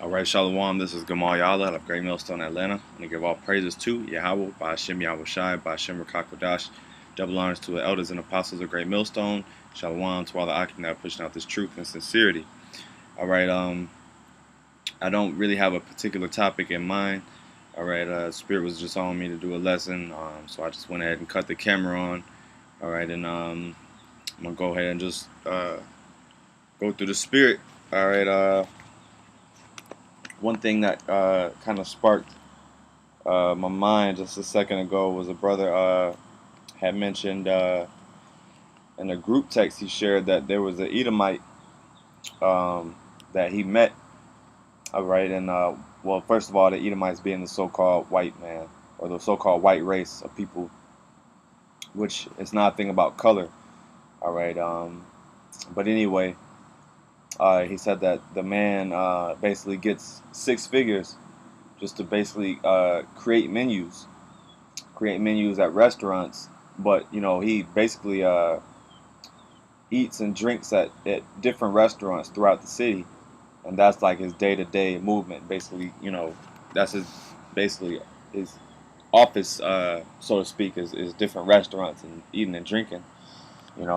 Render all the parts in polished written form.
Alright, Shalom, this is Gamal Yala out of Great Millstone, Atlanta. I'm going to give all praises to YAHAWAH, BAHASHAM, YAHAWASHI, BAHASHAM, Rakakwadash. Double honors to the elders and apostles of Great Millstone. Shalom to all the Akim that are pushing out this truth and sincerity. Alright, I don't really have a particular topic in mind. Alright, Spirit was just on me to do a lesson, so I just went ahead and cut the camera on. Alright, and I'm going to go ahead and just go through the Spirit. Alright, one thing that kind of sparked my mind just a second ago was a brother had mentioned in a group text he shared that there was an Edomite that he met. All right, and well, first of all, the Edomites being the so-called white man or the so-called white race of people, which is not a thing about color. All right, but anyway. He said that the man basically gets 6 figures just to basically create menus at restaurants, but he basically eats and drinks at different restaurants throughout the city, and that's like his day-to-day movement. Basically, that's basically his office, so to speak, is different restaurants and eating and drinking, and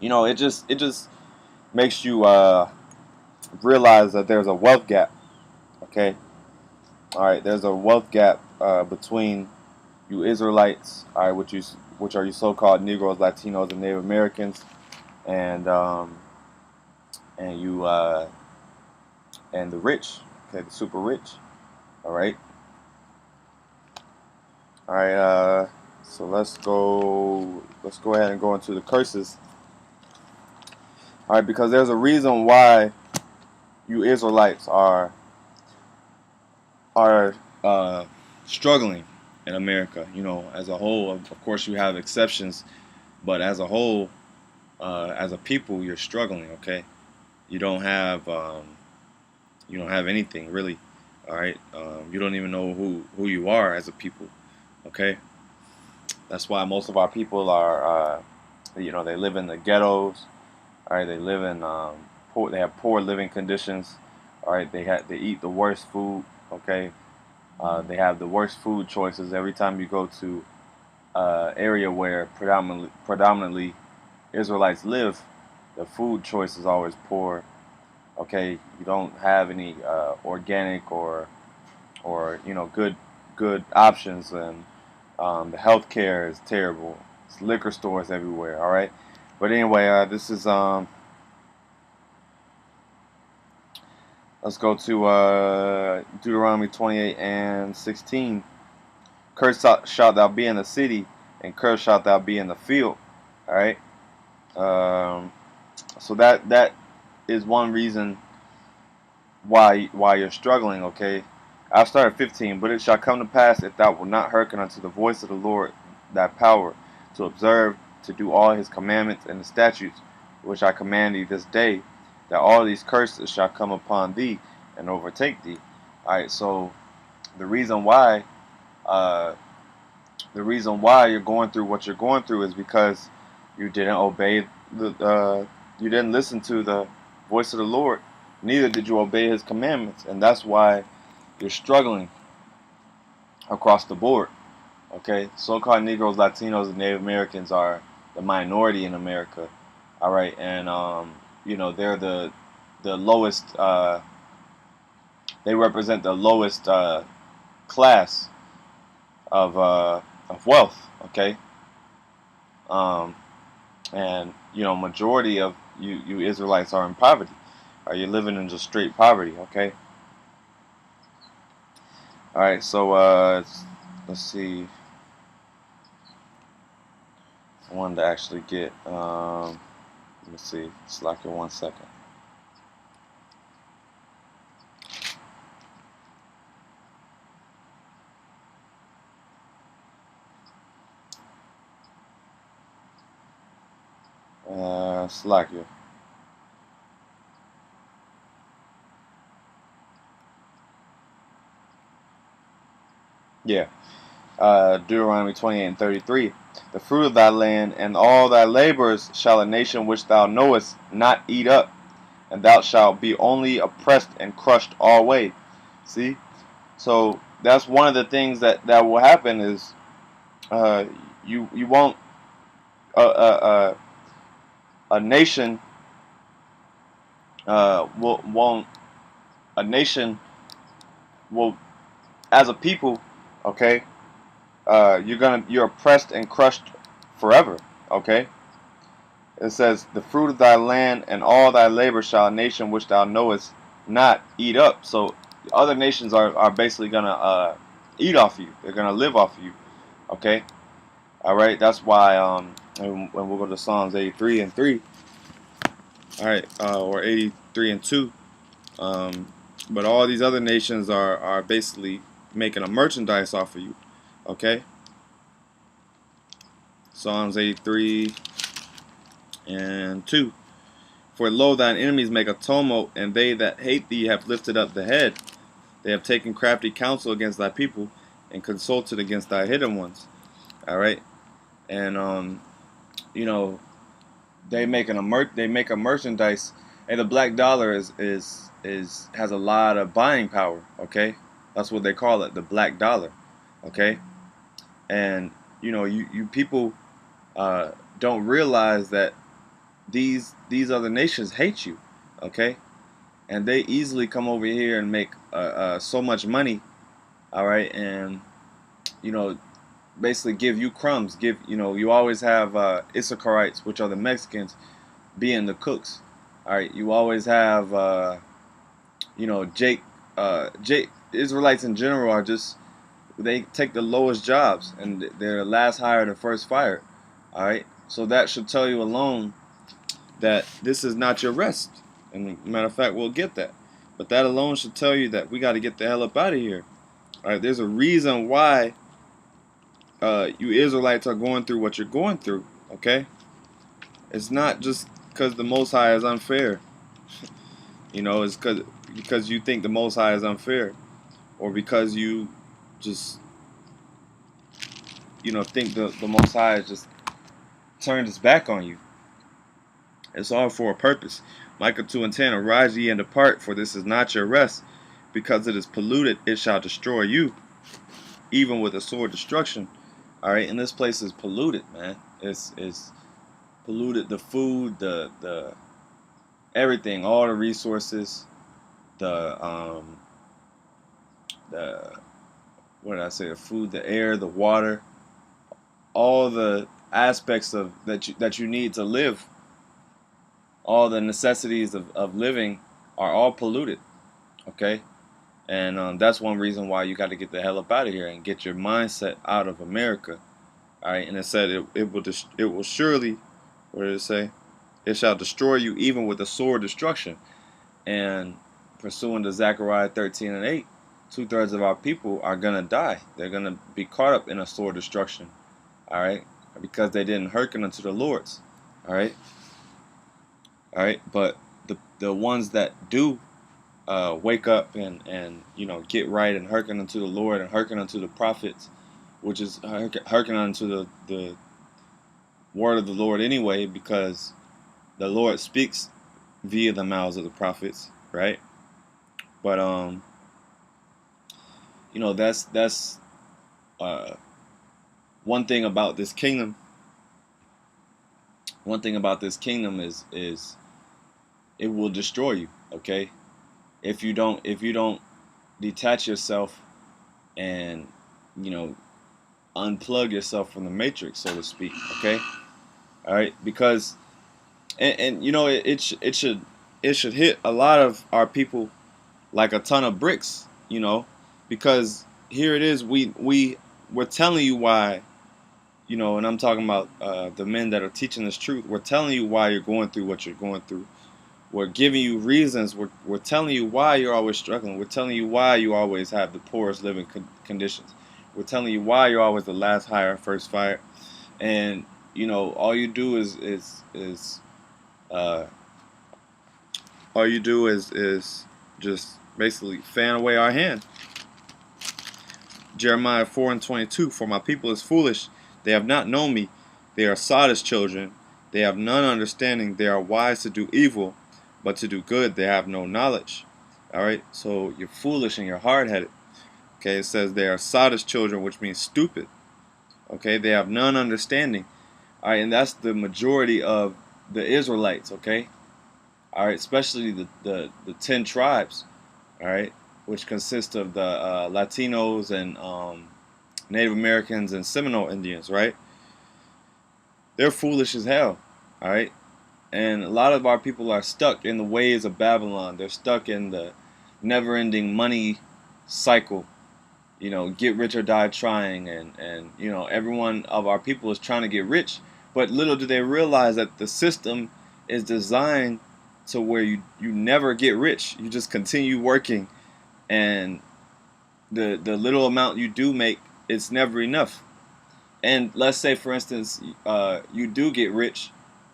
it just makes you realize that there's a wealth gap. Okay, all right. There's a wealth gap between you Israelites, all right, which are you so-called Negroes, Latinos, and Native Americans, and you and the rich, okay, the super rich. All right, all right. So let's go ahead and go into the curses. All right, because there's a reason why you Israelites are struggling in America. As a whole, of course, you have exceptions, but as a whole, as a people, you're struggling. Okay, you don't have anything really. All right, you don't even know who you are as a people. Okay, that's why most of our people are, they live in the ghettos. All right, they live in poor. They have poor living conditions. All right, they eat the worst food. Okay, they have the worst food choices. Every time you go to area where predominantly Israelites live, the food choice is always poor. Okay, you don't have any organic or good options, and the healthcare is terrible. It's liquor stores everywhere. All right. But anyway, this is let's go to Deuteronomy 28 and 16. Cursed shalt thou be in the city, and cursed shalt thou be in the field. All right. So that is one reason why you're struggling. Okay. I'll start at 15. But it shall come to pass, if thou wilt not hearken unto the voice of the Lord thy power, to observe to do all his commandments and the statutes which I command thee this day, that all these curses shall come upon thee and overtake thee. All right, so the reason why you're going through what you're going through is because you didn't obey you didn't listen to the voice of the Lord, neither did you obey his commandments, and that's why you're struggling across the board. Okay, so-called Negroes, Latinos, and Native Americans are the minority in America. All right, and they're the lowest. They represent the lowest class of wealth. Okay, and majority of you Israelites are in poverty. Are you living in just straight poverty? Okay. All right, so let's see. I wanted to actually get, let me see, slack it 1 second. Slack it. Yeah. Deuteronomy 28 and 33. The fruit of thy land and all thy labors shall a nation which thou knowest not eat up, and thou shalt be only oppressed and crushed alway. See? So that's one of the things that will happen is uh, you won't a nation won't a nation will as a people, okay, you're oppressed and crushed forever, okay. It says, the fruit of thy land and all thy labor shall a nation which thou knowest not eat up. So other nations are basically gonna eat off you. They're gonna live off you, okay. All right, that's why when we'll go to Psalms 83 and 3, all right, or 83 and 2. But all these other nations are basically making a merchandise off of you, okay. Psalms 83 and 2. For lo, thine enemies make a tumult, and they that hate thee have lifted up the head. They have taken crafty counsel against thy people, and consulted against thy hidden ones. All right, and you know, they make a merchandise, and the black dollar has a lot of buying power. Okay, that's what they call it, the black dollar. Okay, and you know, you people don't realize that these other nations hate you, okay, and they easily come over here and make so much money, all right, and you know, basically give you crumbs. You always have Issacharites, which are the Mexicans, being the cooks. All right, you always have Jake Israelites in general are just, they take the lowest jobs and they're the last hired and first fired. All right, so that should tell you alone that this is not your rest. And matter of fact, we'll get that. But that alone should tell you that we got to get the hell up out of here. All right, there's a reason why you Israelites are going through what you're going through. Okay, it's not just because the Most High is unfair. It's because you think the Most High is unfair, or because you just think the Most High has just turned his back on you. It's all for a purpose. Micah 2 and 10, arise ye and depart, for this is not your rest. Because it is polluted, it shall destroy you, even with a sword destruction. All right, and this place is polluted, man. It's polluted. The food, the everything, all the resources, the what did I say? The food, the air, the water, all the aspects of that you need to live. All the necessities of living are all polluted, okay? And that's one reason why you got to get the hell up out of here and get your mindset out of America, all right? And it said it will surely, what did it say? It shall destroy you even with a sword destruction. And pursuant to Zechariah 13 and 8, 2/3 of our people are going to die. They're going to be caught up in a sword destruction, all right? Because they didn't hearken unto the Lord's, all right? All right, but the ones that do wake up and get right and hearken unto the Lord and hearken unto the prophets, which is hearken unto the word of the Lord anyway, because the Lord speaks via the mouths of the prophets, right? But that's one thing about this kingdom. One thing about this kingdom is it will destroy you, okay? If you don't detach yourself and unplug yourself from the matrix, so to speak, okay? All right, because it should hit a lot of our people like a ton of bricks, because here it is, we're telling you why, and I'm talking about the men that are teaching this truth. We're telling you why you're going through what you're going through. We're giving you reasons. We're telling you why you're always struggling. We're telling you why you always have the poorest living conditions. We're telling you why you're always the last hire, first fire. And all you do is just basically fan away our hand. Jeremiah 4 and 22, for my people is foolish. They have not known me. They are sottish children. They have none understanding. They are wise to do evil. but to do good they have no knowledge. All right, so you're foolish and you're hard-headed. Okay, it says they are sottish children, which means stupid. Okay, they have none understanding. All right, and that's the majority of the Israelites. Okay, all right, especially the 10 tribes. All right, which consist of the Latinos and Native Americans and Seminole Indians. Right, they're foolish as hell. All right, and a lot of our people are stuck in the ways of Babylon. They're stuck in the never-ending money cycle. You know, get rich or die trying, and you know, everyone of our people is trying to get rich, but little do they realize that the system is designed to where you never get rich. You just continue working, and the little amount you do make, it's never enough. And let's say, for instance, you do get rich,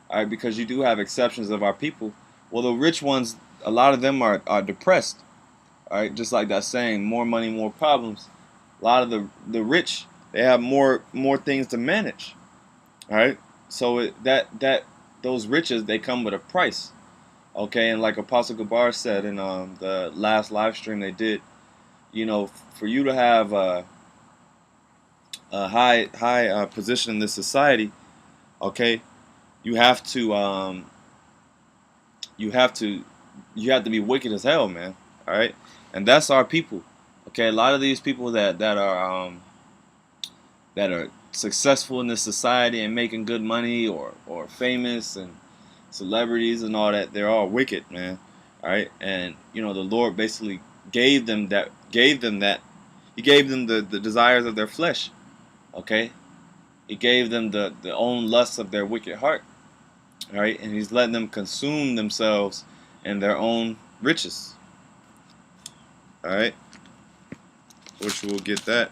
all right, because you do have exceptions of our people. Well, the rich ones, a lot of them are depressed, all right, just like that saying, more money, more problems. A lot of the rich, they have more things to manage. All right, so that those riches, they come with a price. Okay, and like Apostle Gabar said in the last live stream they did, you know, for you to have a high position in this society, okay, you have to you have to you have to be wicked as hell, man. All right, and that's our people. Okay, a lot of these people that are successful in this society and making good money, or famous and celebrities and all that, they're all wicked, man. All right, and you know, the Lord basically gave them that He gave them the desires of their flesh. Okay, He gave them the own lusts of their wicked heart. All right, and He's letting them consume themselves in their own riches. All right, which we'll get that.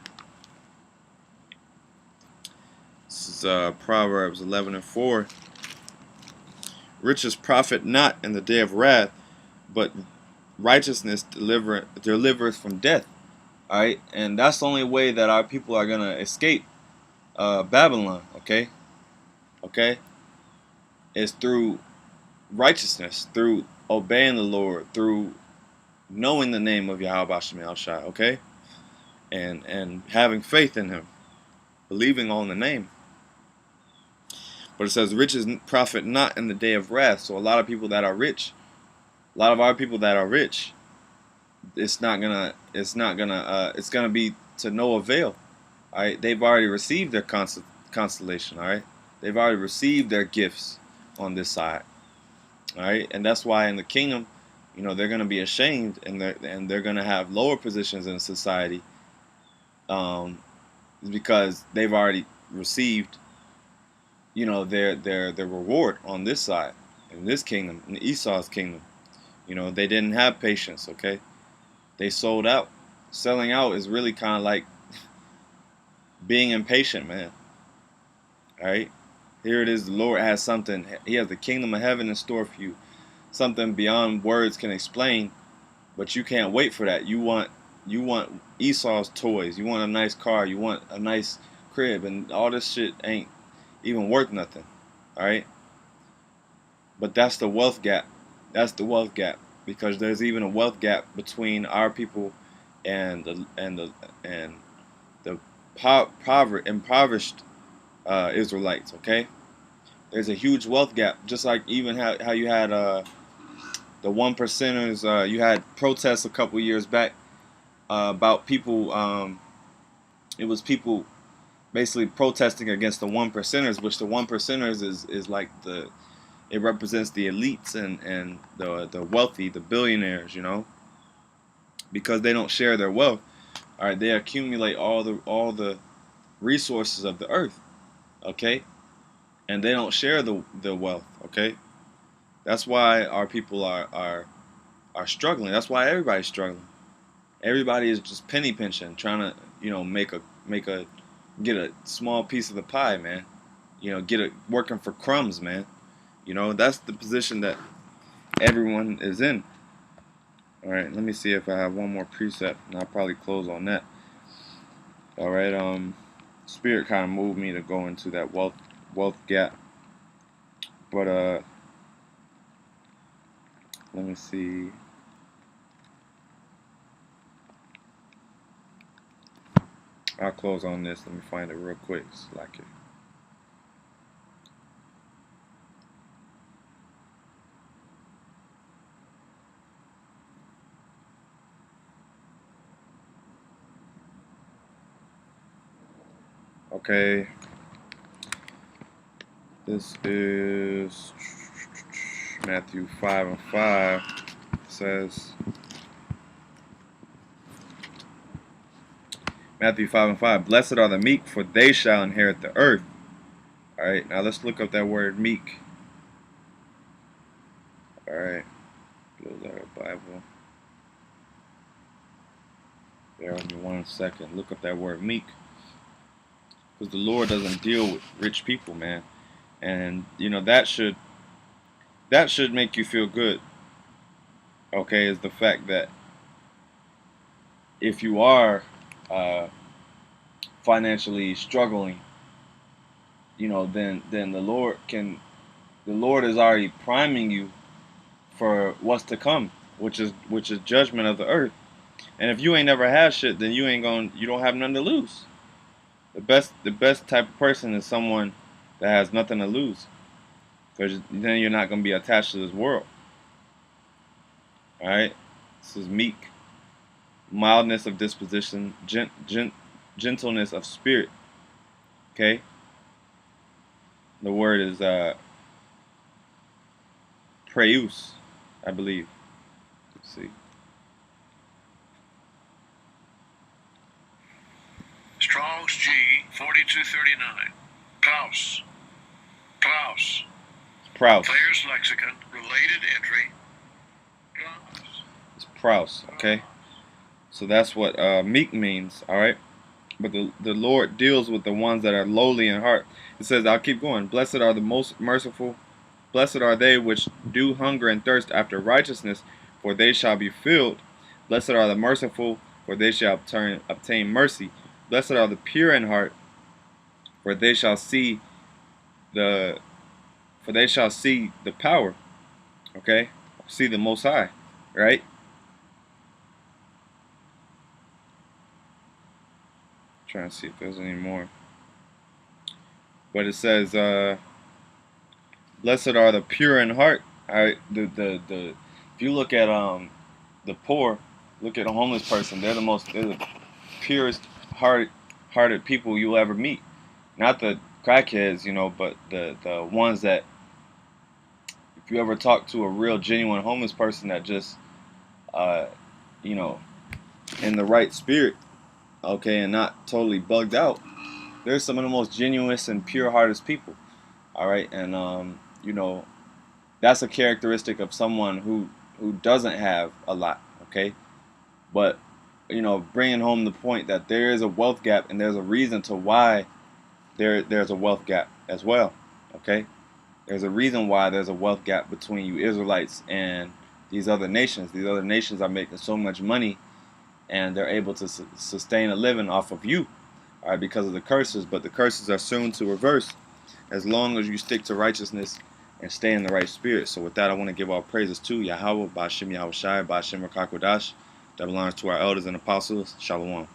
This is Proverbs 11:4. Riches profit not in the day of wrath, but righteousness delivers from death. All right, and that's the only way that our people are gonna escape Babylon. Okay, is through righteousness, through obeying the Lord, through knowing the name of YAHAWASHI. Okay, and having faith in Him, believing on the name. But it says riches profit not in the day of wrath. So a lot of people that are rich, a lot of our people that are rich, it's gonna be to no avail. All right, they've already received their constellation. All right, they've already received their gifts on this side. All right, and that's why in the kingdom, you know, they're gonna be ashamed, and they're gonna have lower positions in society, because they've already received, you know, their reward on this side, in this kingdom, in Esau's kingdom. You know, they didn't have patience. Okay, they sold out. Selling out is really kind of like being impatient, man. All right, here it is. The Lord has something. He has the kingdom of heaven in store for you, something beyond words can explain. But you can't wait for that. You want Esau's toys. You want a nice car. You want a nice crib, and all this shit ain't even worth nothing. All right, but that's the wealth gap. That's the wealth gap, because there's even a wealth gap between our people and the impoverished Israelites. Okay, there's a huge wealth gap, just like even how you had the one percenters. You had protests a couple years back about people. It was people basically protesting against the one percenters, which the one percenters is like it represents the elites and the wealthy, the billionaires, you know, because they don't share their wealth. All right, they accumulate all the resources of the earth. Okay, and they don't share the wealth. Okay, that's why our people are struggling. That's why everybody's struggling. Everybody is just penny pinching, trying to, you know, get a small piece of the pie, man. You know, working for crumbs, man. You know, that's the position that everyone is in. All right, let me see if I have one more precept, and I'll probably close on that. All right, Spirit kind of moved me to go into that wealth gap, but let me see. I'll close on this. Let me find it real quick. Slack it. Okay. This is Matthew 5:5. It says, Matthew 5:5, blessed are the meek, for they shall inherit the earth. Alright, now let's look up that word meek. Alright, close our Bible. Bear with me 1 second. Look up that word meek. Because the Lord doesn't deal with rich people, man. And you know that should make you feel good. Okay, is the fact that if you are financially struggling, you know, then the Lord is already priming you for what's to come, which is judgment of the earth. And if you ain't never had shit, then you don't have nothing to lose. The best type of person is someone that has nothing to lose, because then you're not going to be attached to this world. All right, this is meek, mildness of disposition, gentleness of spirit. Okay, the word is praeus, I believe. Let's see. Strong's G 4239. Klaus. Player's lexicon. Related entry. Klaus. It's Prouse. Okay. So that's what meek means. All right. But the Lord deals with the ones that are lowly in heart. It says, I'll keep going. Blessed are the most merciful. Blessed are they which do hunger and thirst after righteousness, for they shall be filled. Blessed are the merciful, for they shall obtain mercy. Blessed are the pure in heart, for they shall see the power. Okay? See the Most High. Right? Trying to see if there's any more. But it says, blessed are the pure in heart. All right, if you look at the poor, look at a homeless person. They're the purest hearted people you'll ever meet. Not the crackheads, you know, but the ones that, if you ever talk to a real genuine homeless person that just you know, in the right spirit, okay, and not totally bugged out, they're some of the most genuine and pure hearted people. All right, and you know, that's a characteristic of someone who doesn't have a lot. Okay, but you know, bringing home the point that there is a wealth gap, and there's a reason to why there's a wealth gap as well. Okay, there's a reason why there's a wealth gap between you Israelites and these other nations. These other nations are making so much money, and they're able to sustain a living off of you, all right, because of the curses. But the curses are soon to reverse as long as you stick to righteousness and stay in the right spirit. So with that, I want to give all praises to Yahawah, BAHASHAM, YAHAWASHI, BAHASHAM, Rakakodash. That belongs to our elders and apostles. Shalom.